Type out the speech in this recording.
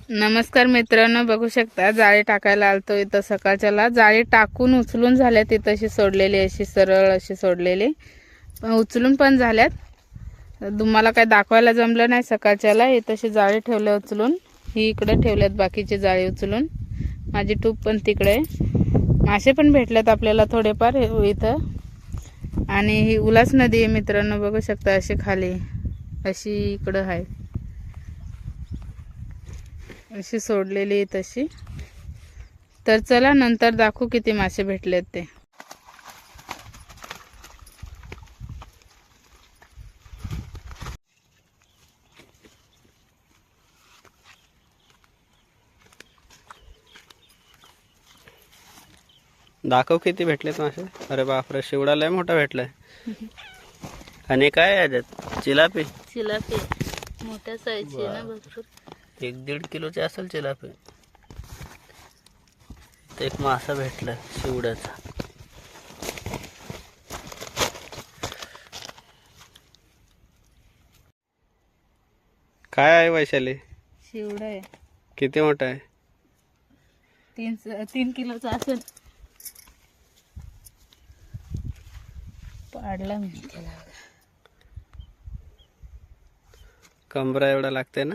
नमस्कार मित्रांनो, बघू शकता जाळी टाकायला आलतो इथं सकाळच्याला. जाळी टाकून उचलून झाल्यात, इथं अशी सोडलेली, अशी सरळ अशी सोडलेली, पण उचलून पण झाल्यात. तुम्हाला काय दाखवायला जमलं नाही सकाळच्याला. इथं अशी जाळी ठेवल्या उचलून, ही इकडे ठेवल्यात बाकीची जाळी उचलून. माझी टूप पण तिकडे. मासे पण भेटल्यात आपल्याला थोडेफार इथं. आणि ही उल्हास नदी आहे मित्रांनो, बघू शकता अशी खाली अशी इकडं आहे, अशी सोडलेली तशी. तर चला नंतर दाखवू किती मासे भेटलेत ते. दाखव किती भेटलेत मासे. अरे बापरे, शिवडा लय मोठा भेटलाय. आणि काय आहे त्यात? चिलापी. चिलापी मोठ्या साईजची आहे ना, भरपूर. 1-1.5 किलोचे असेल चिलापी. एक मासा भेटलाय शिवड्याचा. काय आहे वैशाली? शिवडा आहे. किती मोठा आहे? 3 किलोचा असेल. पाडला मी त्याला. कंबरा एवढा लागते ना.